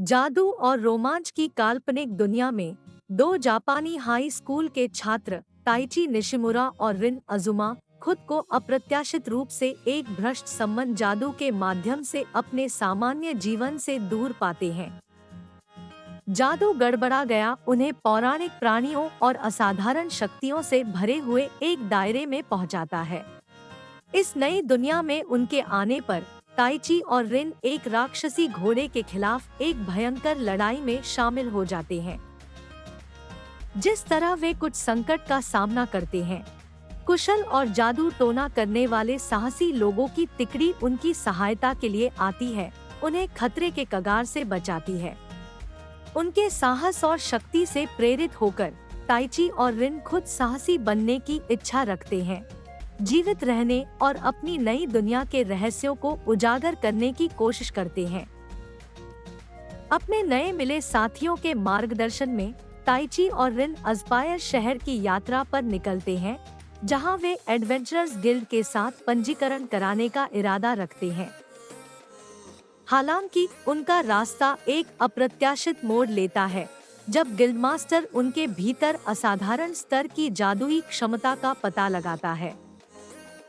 जादू और रोमांच की काल्पनिक दुनिया में दो जापानी हाई स्कूल के छात्र ताइची निशिमुरा और रिन अजुमा खुद को अप्रत्याशित रूप से एक भ्रष्ट संबंध जादू के माध्यम से अपने सामान्य जीवन से दूर पाते हैं। जादू गड़बड़ा गया, उन्हें पौराणिक प्राणियों और असाधारण शक्तियों से भरे हुए एक दायरे में पहुंचाता है। इस नई दुनिया में उनके आने पर ताइची और रिन एक राक्षसी घोड़े के खिलाफ एक भयंकर लड़ाई में शामिल हो जाते हैं। जिस तरह वे कुछ संकट का सामना करते हैं, कुशल और जादू टोना करने वाले साहसी लोगों की तिकड़ी उनकी सहायता के लिए आती है, उन्हें खतरे के कगार से बचाती है। उनके साहस और शक्ति से प्रेरित होकर ताइची और रिन खुद साहसी बनने की इच्छा रखते हैं, जीवित रहने और अपनी नई दुनिया के रहस्यों को उजागर करने की कोशिश करते हैं। अपने नए मिले साथियों के मार्गदर्शन में ताइची और रिन अजपायर शहर की यात्रा पर निकलते हैं, जहां वे एडवेंचरर्स गिल्ड के साथ पंजीकरण कराने का इरादा रखते हैं। हालांकि उनका रास्ता एक अप्रत्याशित मोड़ लेता है जब गिल्डमास्टर उनके भीतर असाधारण स्तर की जादुई क्षमता का पता लगाता है।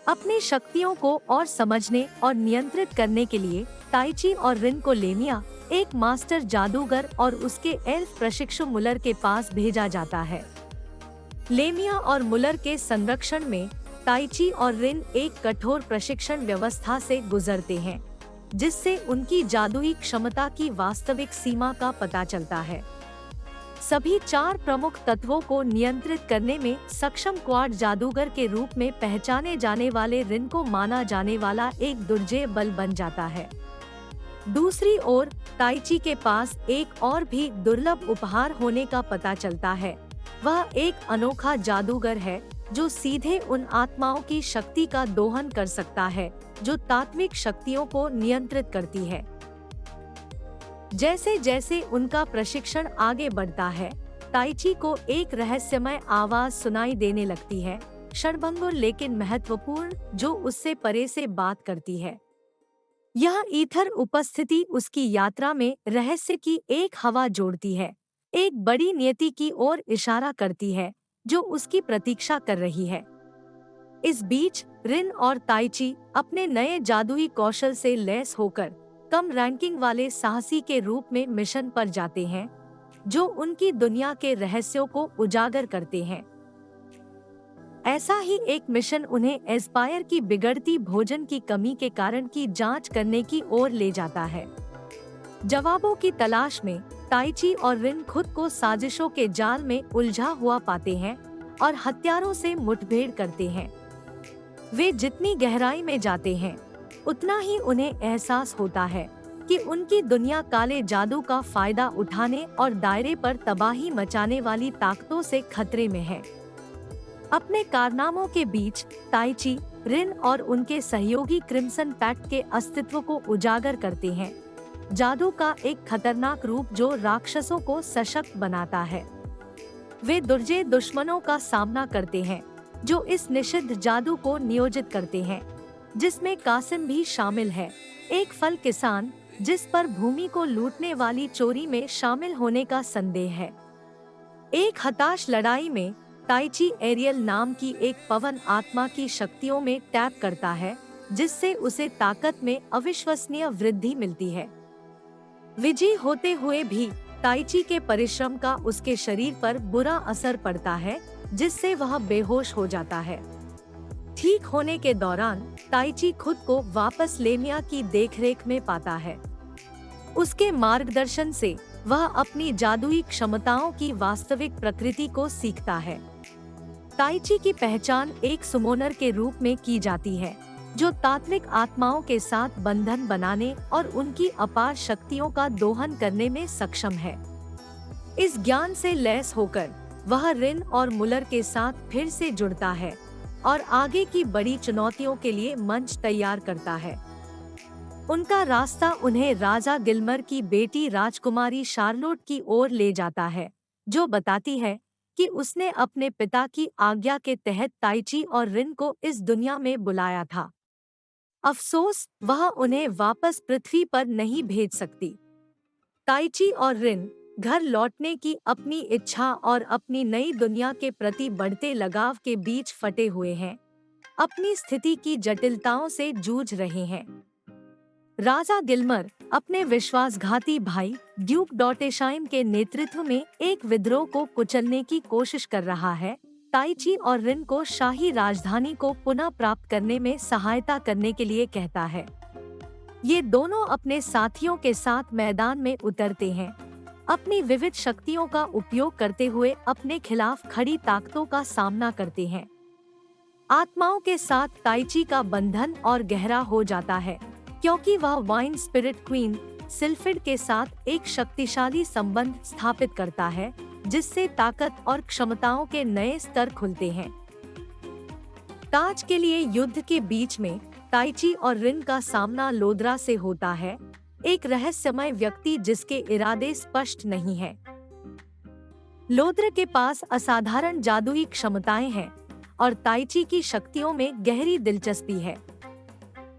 अपनी शक्तियों को और समझने और नियंत्रित करने के लिए ताइची और रिन को लेमिया, एक मास्टर जादूगर और उसके एल्फ प्रशिक्षु मुलर के पास भेजा जाता है। लेमिया और मुलर के संरक्षण में ताइची और रिन एक कठोर प्रशिक्षण व्यवस्था से गुजरते हैं, जिससे उनकी जादुई क्षमता की वास्तविक सीमा का पता चलता है। सभी चार प्रमुख तत्वों को नियंत्रित करने में सक्षम क्वाड जादूगर के रूप में पहचाने जाने वाले रिन को माना जाने वाला एक दुर्जेय बल बन जाता है। दूसरी ओर ताइची के पास एक और भी दुर्लभ उपहार होने का पता चलता है। वह एक अनोखा जादूगर है जो सीधे उन आत्माओं की शक्ति का दोहन कर सकता है जो तात्विक शक्तियों को नियंत्रित करती है। जैसे जैसे उनका प्रशिक्षण आगे बढ़ता है, ताइची को एक रहस्यमय आवाज सुनाई देने लगती है, क्षणभंगुर लेकिन महत्वपूर्ण, जो उससे परे से बात करती है। यह ईथर उपस्थिति उसकी यात्रा में रहस्य की एक हवा जोड़ती है, एक बड़ी नियति की ओर इशारा करती है जो उसकी प्रतीक्षा कर रही है। इस बीच रिन और ताइची अपने नए जादुई कौशल से लैस होकर कम रैंकिंग वाले साहसी के रूप में मिशन पर जाते हैं, जो उनकी दुनिया के रहस्यों को उजागर करते हैं। ऐसा ही एक मिशन उन्हें एस्पायर की बिगड़ती भोजन की कमी के कारण की जांच करने की ओर ले जाता है। जवाबों की तलाश में ताइची और रिन खुद को साजिशों के जाल में उलझा हुआ पाते हैं और हथियारों से मुठभेड़ करते हैं। वे जितनी गहराई में जाते हैं, उतना ही उन्हें एहसास होता है कि उनकी दुनिया काले जादू का फायदा उठाने और दायरे पर तबाही मचाने वाली ताकतों से खतरे में है। अपने कारनामों के बीच ताइची, रिन और उनके सहयोगी क्रिम्सन पैक्ट के अस्तित्व को उजागर करते हैं, जादू का एक खतरनाक रूप जो राक्षसों को सशक्त बनाता है। वे दुर्जेय दुश्मनों का सामना करते हैं जो इस निषिद्ध जादू को नियोजित करते हैं, जिसमें कासिम भी शामिल है, एक फल किसान जिस पर भूमि को लूटने वाली चोरी में शामिल होने का संदेह है। एक हताश लड़ाई में ताइची एरियल नाम की एक पवन आत्मा की शक्तियों में टैप करता है, जिससे उसे ताकत में अविश्वसनीय वृद्धि मिलती है। विजयी होते हुए भी ताइची के परिश्रम का उसके शरीर पर बुरा असर पड़ता है, जिससे वह बेहोश हो जाता है। ठीक होने के दौरान ताइची खुद को वापस लेमिया की देखरेख में पाता है। उसके मार्गदर्शन से वह अपनी जादुई क्षमताओं की वास्तविक प्रकृति को सीखता है। ताइची की पहचान एक सुमोनर के रूप में की जाती है, जो तात्विक आत्माओं के साथ बंधन बनाने और उनकी अपार शक्तियों का दोहन करने में सक्षम है। इस ज्ञान से लैस होकर वह रिन और मुलर के साथ फिर से जुड़ता है और आगे की बड़ी चुनौतियों के लिए मंच तैयार करता है। उनका रास्ता उन्हें राजा गिल्मर की बेटी राजकुमारी शार्लोट की ओर ले जाता है, जो बताती है कि उसने अपने पिता की आज्ञा के तहत ताइची और रिन को इस दुनिया में बुलाया था। अफसोस, वह उन्हें वापस पृथ्वी पर नहीं भेज सकती। ताइची और रिन घर लौटने की अपनी इच्छा और अपनी नई दुनिया के प्रति बढ़ते लगाव के बीच फटे हुए हैं, अपनी स्थिति की जटिलताओं से जूझ रहे हैं। राजा गिल्मर अपने विश्वासघाती भाई ड्यूक डॉटेशाइन के नेतृत्व में एक विद्रोह को कुचलने की कोशिश कर रहा है। ताइची और रिन को शाही राजधानी को पुनः प्राप्त करने में सहायता करने के लिए कहता है। ये दोनों अपने साथियों के साथ मैदान में उतरते हैं, अपनी विविध शक्तियों का उपयोग करते हुए अपने खिलाफ खड़ी ताकतों का सामना करते हैं। आत्माओं के साथ ताइची का बंधन और गहरा हो जाता है, क्योंकि वह वाइन स्पिरिट क्वीन सिल्फिड के साथ एक शक्तिशाली संबंध स्थापित करता है, जिससे ताकत और क्षमताओं के नए स्तर खुलते हैं। ताज के लिए युद्ध के बीच में ताइची और रिन का सामना लोद्रा से होता है, एक रहस्यमय व्यक्ति जिसके इरादे स्पष्ट नहीं है। लोद्र के पास असाधारण जादुई क्षमताएं हैं और ताइची की शक्तियों में गहरी दिलचस्पी है।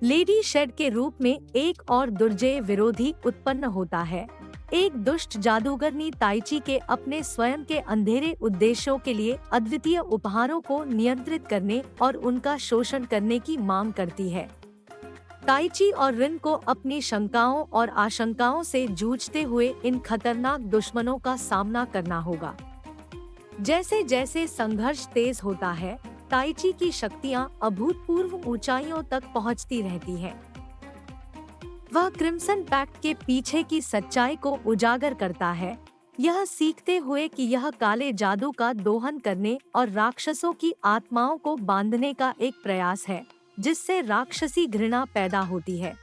लेडी शेड के रूप में एक और दुर्जय विरोधी उत्पन्न होता है। एक दुष्ट जादूगरनी ताइची के अपने स्वयं के अंधेरे उद्देश्यों के लिए अद्वितीय उपहारों को नियंत्रित करने और उनका शोषण करने की मांग करती है। ताइची और रिन को अपनी शंकाओं और आशंकाओं से जूझते हुए इन खतरनाक दुश्मनों का सामना करना होगा। जैसे जैसे संघर्ष तेज होता है, ताइची की शक्तियां अभूतपूर्व ऊंचाइयों तक पहुंचती रहती हैं। वह क्रिम्सन पैक्ट के पीछे की सच्चाई को उजागर करता है, यह सीखते हुए कि यह काले जादू का दोहन करने और राक्षसों की आत्माओं को बांधने का एक प्रयास है, जिससे राक्षसी घृणा पैदा होती है।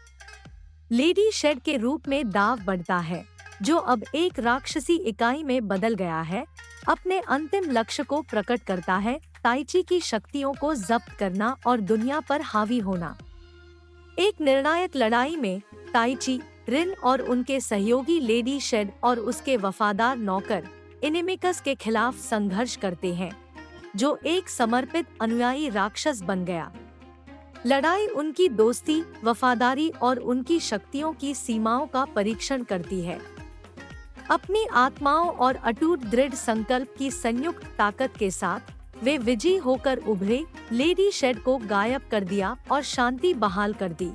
लेडी शेड के रूप में दाव बढ़ता है, जो अब एक राक्षसी इकाई में बदल गया है, अपने अंतिम लक्ष्य को प्रकट करता है, ताइची की शक्तियों को जब्त करना और दुनिया पर हावी होना। एक निर्णायक लड़ाई में ताइची, रिन और उनके सहयोगी लेडी शेड और उसके वफादार नौकर इनिमिकस के खिलाफ संघर्ष करते हैं, जो एक समर्पित अनुयायी राक्षस बन गया। लड़ाई उनकी दोस्ती, वफादारी और उनकी शक्तियों की सीमाओं का परीक्षण करती है। अपनी आत्माओं और अटूट दृढ़ संकल्प की संयुक्त ताकत के साथ वे विजयी होकर उभरे, लेडी शेड को गायब कर दिया और शांति बहाल कर दी।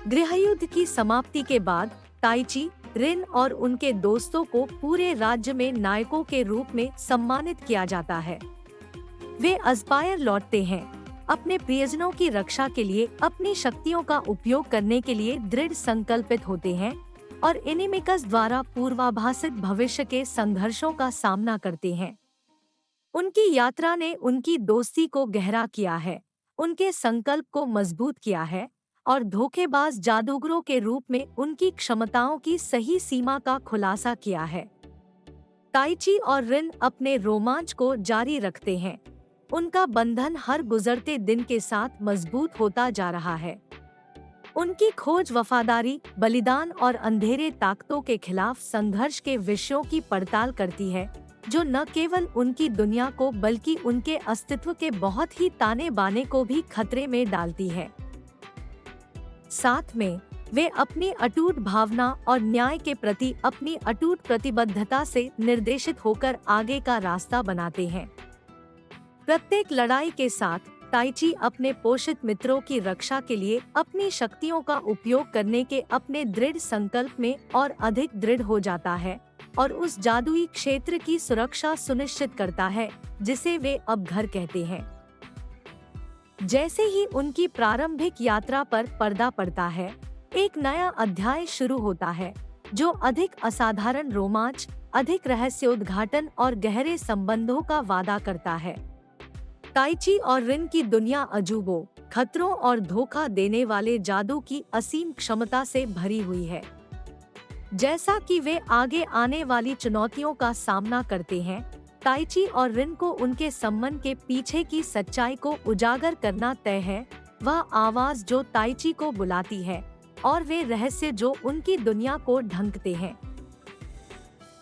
गृहयुद्ध की समाप्ति के बाद ताइची, रिन और उनके दोस्तों को पूरे राज्य में नायकों के रूप में सम्मानित किया जाता है। वे अज़पायर लौटते हैं, अपने प्रियजनों की रक्षा के लिए अपनी शक्तियों का उपयोग करने के लिए दृढ़ संकल्पित होते हैं और इनिमिकस द्वारा पूर्वाभासित भविष्य के संघर्षों का सामना करते हैं। उनकी यात्रा ने उनकी दोस्ती को गहरा किया है, उनके संकल्प को मजबूत किया है और धोखेबाज जादूगरों के रूप में उनकी क्षमताओं की सही सीमा का खुलासा किया है। ताइची और रिन अपने रोमांच को जारी रखते हैं, उनका बंधन हर गुजरते दिन के साथ मजबूत होता जा रहा है। उनकी खोज वफादारी, बलिदान और अंधेरे ताकतों के खिलाफ संघर्ष के विषयों की पड़ताल करती है, जो न केवल उनकी दुनिया को बल्कि उनके अस्तित्व के बहुत ही ताने बाने को भी खतरे में डालती है। साथ में वे अपनी अटूट भावना और न्याय के प्रति अपनी अटूट प्रतिबद्धता से निर्देशित होकर आगे का रास्ता बनाते हैं। प्रत्येक लड़ाई के साथ ताइची अपने पोषित मित्रों की रक्षा के लिए अपनी शक्तियों का उपयोग करने के अपने दृढ़ संकल्प में और अधिक दृढ़ हो जाता है और उस जादुई क्षेत्र की सुरक्षा सुनिश्चित करता है जिसे वे अब घर कहते हैं। जैसे ही उनकी प्रारंभिक यात्रा पर पर्दा पड़ता है, एक नया अध्याय शुरू होता है, जो अधिक असाधारण रोमांच, अधिक रहस्योद्घाटन और गहरे संबंधों का वादा करता है। ताइची और रिन की दुनिया अजूबों, खतरों और धोखा देने वाले जादू की असीम क्षमता से भरी हुई है। जैसा कि वे आगे आने वाली चुनौतियों का सामना करते हैं, ताइची और रिन को उनके संबंध के पीछे की सच्चाई को उजागर करना तय है, वह आवाज जो ताइची को बुलाती है और वे रहस्य जो उनकी दुनिया को ढंकते हैं।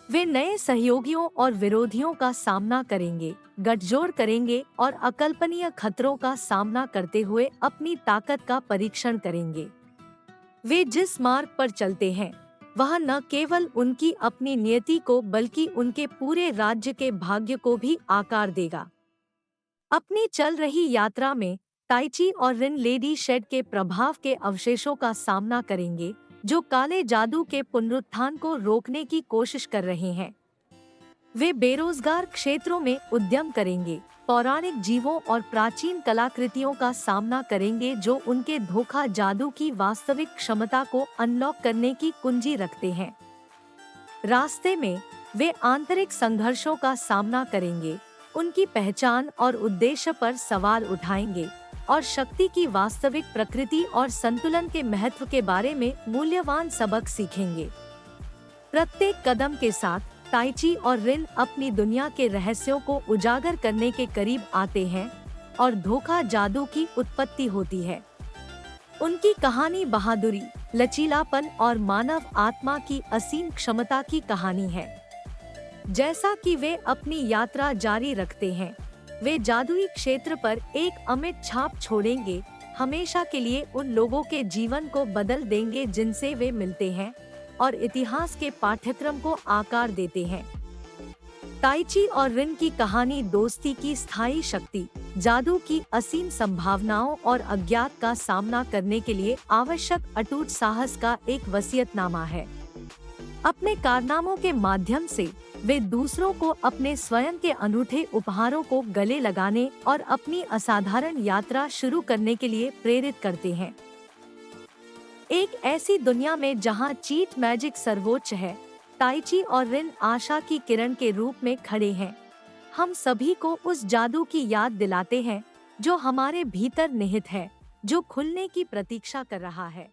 वे नए सहयोगियों और विरोधियों का सामना करेंगे, गठजोड़ करेंगे और अकल्पनीय खतरों का सामना करते हुए अपनी ताकत का परीक्षण करेंगे। वे जिस मार्ग पर चलते हैं, वह न केवल उनकी अपनी नियति को बल्कि उनके पूरे राज्य के भाग्य को भी आकार देगा। अपनी चल रही यात्रा में ताइची और रिन लेडी शेड के प्रभाव के अवशेषों का सामना करेंगे, जो काले जादू के पुनरुत्थान को रोकने की कोशिश कर रहे हैं। वे बेरोजगार क्षेत्रों में उद्यम करेंगे, पौराणिक जीवों और प्राचीन कलाकृतियों का सामना करेंगे जो उनके धोखा जादू की वास्तविक क्षमता को अनलॉक करने की कुंजी रखते हैं। रास्ते में वे आंतरिक संघर्षों का सामना करेंगे, उनकी पहचान और उद्देश्य पर सवाल उठाएंगे और शक्ति की वास्तविक प्रकृति और संतुलन के महत्व के बारे में मूल्यवान सबक सीखेंगे। प्रत्येक कदम के साथ ताइची और रिन अपनी दुनिया के रहस्यों को उजागर करने के करीब आते हैं और धोखा जादू की उत्पत्ति होती है। उनकी कहानी बहादुरी, लचीलापन और मानव आत्मा की असीम क्षमता की कहानी है। जैसा कि वे अपनी यात्रा जारी रखते हैं, वे जादुई क्षेत्र पर एक अमिट छाप छोड़ेंगे, हमेशा के लिए उन लोगों के जीवन को बदल देंगे जिनसे वे मिलते हैं और इतिहास के पाठ्यक्रम को आकार देते हैं। ताइची और रिन की कहानी दोस्ती की स्थायी शक्ति, जादू की असीम संभावनाओं और अज्ञात का सामना करने के लिए आवश्यक अटूट साहस का एक वसीयतनामा है। अपने कारनामों के माध्यम से वे दूसरों को अपने स्वयं के अनूठे उपहारों को गले लगाने और अपनी असाधारण यात्रा शुरू करने के लिए प्रेरित करते हैं। एक ऐसी दुनिया में जहां चीट मैजिक सर्वोच्च है, ताइची और रिन आशा की किरण के रूप में खड़े हैं। हम सभी को उस जादू की याद दिलाते हैं जो हमारे भीतर निहित है, जो खुलने की प्रतीक्षा कर रहा है।